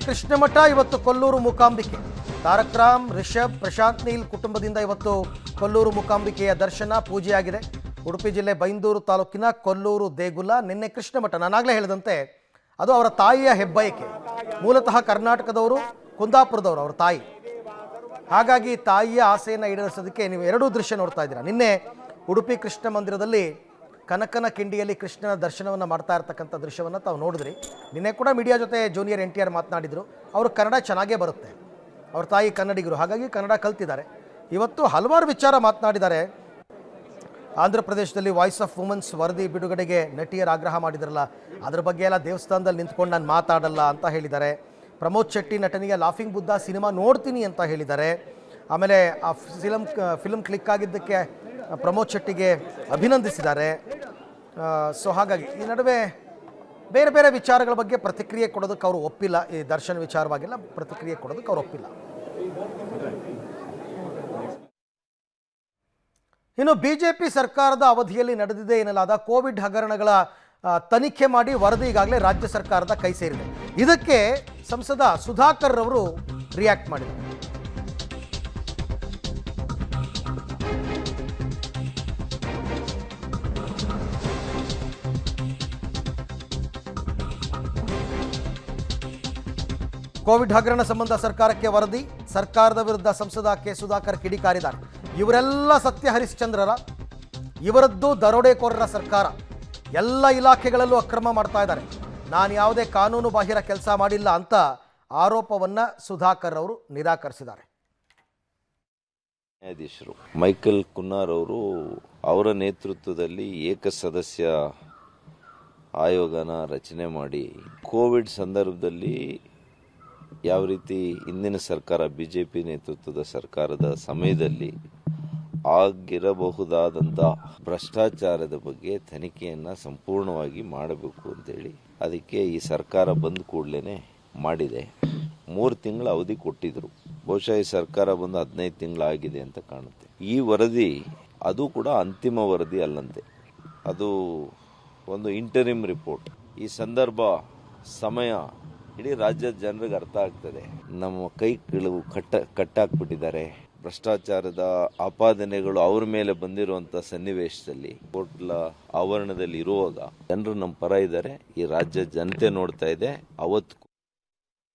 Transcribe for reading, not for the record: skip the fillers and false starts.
ಕೃಷ್ಣಮಠ ಇವತ್ತು ಕೊಲ್ಲೂರು ಮೂಕಾಂಬಿಕೆ. ತಾರಕ್ ರಾಮ್, ರಿಷಬ್, ಪ್ರಶಾಂತ್ ನೀಲ್ ಕುಟುಂಬದಿಂದ ಇವತ್ತು ಕೊಲ್ಲೂರು ಮೂಕಾಂಬಿಕೆಯ ದರ್ಶನ ಪೂಜೆಯಾಗಿದೆ. ಉಡುಪಿ ಜಿಲ್ಲೆ ಬೈಂದೂರು ತಾಲೂಕಿನ ಕೊಲ್ಲೂರು ದೇಗುಲ. ನಿನ್ನೆ ಕೃಷ್ಣಮಠ, ನಾನಾಗಲೇ ಹೇಳಿದಂತೆ ಅದು ಅವರ ತಾಯಿಯ ಹೆಬ್ಬಯಕೆ. ಮೂಲತಃ ಕರ್ನಾಟಕದವರು, ಕುಂದಾಪುರದವರು ಅವರ ತಾಯಿ. ಹಾಗಾಗಿ ತಾಯಿಯ ಆಸೆಯನ್ನು ಈಡೇರಿಸೋದಕ್ಕೆ ನೀವು ಎರಡೂ ದೃಶ್ಯ ನೋಡ್ತಾ ಇದ್ದೀರಾ. ನಿನ್ನೆ ಉಡುಪಿ ಕೃಷ್ಣ ಮಂದಿರದಲ್ಲಿ ಕನಕನ ಕಿಂಡಿಯಲ್ಲಿ ಕೃಷ್ಣನ ದರ್ಶನವನ್ನು ಮಾಡ್ತಾ ಇರ್ತಕ್ಕಂಥ ದೃಶ್ಯವನ್ನು ತಾವು ನೋಡಿದ್ರಿ. ನಿನ್ನೆ ಕೂಡ ಮೀಡಿಯಾ ಜೊತೆ ಜೂನಿಯರ್ NTR ಮಾತನಾಡಿದರು. ಅವರು ಕನ್ನಡ ಚೆನ್ನಾಗೇ ಬರುತ್ತೆ, ಅವ್ರ ತಾಯಿ ಕನ್ನಡಿಗರು, ಹಾಗಾಗಿ ಕನ್ನಡ ಕಲ್ತಿದ್ದಾರೆ. ಇವತ್ತು ಹಲವಾರು ವಿಚಾರ ಮಾತನಾಡಿದ್ದಾರೆ. ಆಂಧ್ರ ಪ್ರದೇಶದಲ್ಲಿ ವಾಯ್ಸ್ ಆಫ್ ವುಮೆನ್ಸ್ ವರದಿ ಬಿಡುಗಡೆಗೆ ನಟಿಯರು ಆಗ್ರಹ ಮಾಡಿದ್ರಲ್ಲ, ಅದ್ರ ಬಗ್ಗೆ ಎಲ್ಲ ದೇವಸ್ಥಾನದಲ್ಲಿ ನಿಂತ್ಕೊಂಡು ನಾನು ಮಾತಾಡಲ್ಲ ಅಂತ ಹೇಳಿದ್ದಾರೆ. ಪ್ರಮೋದ್ ಶೆಟ್ಟಿ ನಟನಿಗೆ ಲಾಫಿಂಗ್ ಬುದ್ಧ ಸಿನಿಮಾ ನೋಡ್ತೀನಿ ಅಂತ ಹೇಳಿದ್ದಾರೆ. ಆಮೇಲೆ ಆ ಫಿಲ್ಮ್ ಕ್ಲಿಕ್ ಆಗಿದ್ದಕ್ಕೆ ಪ್ರಮೋದ್ ಶೆಟ್ಟಿಗೆ ಅಭಿನಂದಿಸಿದ್ದಾರೆ. ಸೊ ಹಾಗಾಗಿ ಈ ನಡುವೆ ಬೇರೆ ಬೇರೆ ವಿಚಾರಗಳ ಬಗ್ಗೆ ಪ್ರತಿಕ್ರಿಯೆ ಕೊಡೋದಕ್ಕೆ ಅವರು ಒಪ್ಪಿಲ್ಲ. ಈ ದರ್ಶನ್ ವಿಚಾರವಾಗಿಲ್ಲ, ಪ್ರತಿಕ್ರಿಯೆ ಕೊಡೋದಕ್ಕೆ ಅವರು ಒಪ್ಪಿಲ್ಲ. ಇನ್ನು BJP ಸರ್ಕಾರದ ಅವಧಿಯಲ್ಲಿ ನಡೆದಿದೆ ಎನ್ನಲಾದ ಕೋವಿಡ್ ಹಗರಣಗಳ ತನಿಖೆ ಮಾಡಿ ವರದಿ ಈಗಾಗಲೇ ರಾಜ್ಯ ಸರ್ಕಾರದ ಕೈ ಸೇರಿದೆ. ಇದಕ್ಕೆ ಸಂಸದ ಸುಧಾಕರ್ ಅವರು ರಿಯಾಕ್ಟ್ ಮಾಡಿದರು. ಕೋವಿಡ್ ಹಗರಣ ಸಂಬಂಧ ಸರ್ಕಾರಕ್ಕೆ ವರದಿ, ಸರ್ಕಾರದ ವಿರುದ್ಧ ಸಂಸದ ಕೆ ಸುಧಾಕರ್ ಕಿಡಿಕಾರಿದ್ದಾರೆ. ಇವರೆಲ್ಲ ಸತ್ಯ ಹರಿಶ್ಚಂದ್ರರ, ಇವರದ್ದು ದರೋಡೆಕೋರರ ಸರ್ಕಾರ. ಎಲ್ಲ ಇಲಾಖೆಗಳಲ್ಲೂ ಅಕ್ರಮ ಮಾಡ್ತಾ ಇದ್ದಾರೆ. ನಾನು ಯಾವುದೇ ಕಾನೂನು ಬಾಹಿರ ಕೆಲಸ ಮಾಡಿಲ್ಲ ಅಂತ ಆರೋಪವನ್ನು ಸುಧಾಕರ್ ಅವರು ನಿರಾಕರಿಸಿದ್ದಾರೆ. ನ್ಯಾಯಾಧೀಶರು ಮೈಕಲ್ ಕುನ್ನಾರ್ ಅವರು ಅವರ ನೇತೃತ್ವದಲ್ಲಿ ಏಕಸದಸ್ಯ ಆಯೋಗನ ರಚನೆ ಮಾಡಿ ಕೋವಿಡ್ ಸಂದರ್ಭದಲ್ಲಿ ಯಾವ ರೀತಿ ಇಂದಿನ ಸರ್ಕಾರ BJP ನೇತೃತ್ವದ ಸರ್ಕಾರದ ಸಮಯದಲ್ಲಿ ಆಗಿರಬಹುದಾದಂಥ ಭ್ರಷ್ಟಾಚಾರದ ಬಗ್ಗೆ ತನಿಖೆಯನ್ನು ಸಂಪೂರ್ಣವಾಗಿ ಮಾಡಬೇಕು ಅಂತೇಳಿ ಅದಕ್ಕೆ ಈ ಸರ್ಕಾರ ಬಂದ ಕೂಡಲೇ ಮಾಡಿದೆ. 3 ತಿಂಗಳ ಅವಧಿ ಕೊಟ್ಟಿದ್ರು. ಬಹುಶಃ ಈ ಸರ್ಕಾರ ಬಂದು 15 ತಿಂಗಳಾಗಿದೆ ಅಂತ ಕಾಣುತ್ತೆ. ಈ ವರದಿ ಅದು ಕೂಡ ಅಂತಿಮ ವರದಿ ಅಲ್ಲಂತೆ, ಅದು ಒಂದು ಇಂಟರಿಮ್ ರಿಪೋರ್ಟ್. ಈ ಸಂದರ್ಭ ಸಮಯ ಇಡೀ ರಾಜ್ಯದ ಜನರಿಗೆ ಅರ್ಥ ಆಗ್ತದೆ. ನಮ್ಮ ಕೈ ಕೆಳವು ಕಟ್ಟಾಕ್ಬಿಟ್ಟಿದ್ದಾರೆ. ಭ್ರಷ್ಟಾಚಾರದ ಆಪಾದನೆಗಳು ಅವ್ರ ಮೇಲೆ ಬಂದಿರುವಂತ ಸನ್ನಿವೇಶದಲ್ಲಿ ಕೋರ್ಟ್ಲ ಆವರಣದಲ್ಲಿ ಇರುವಾಗ ಜನರು ನಮ್ಮ ಪರ ಇದ್ದಾರೆ. ಈ ರಾಜ್ಯ ಜನತೆ ನೋಡ್ತಾ ಇದೆ. ಅವತ್ತು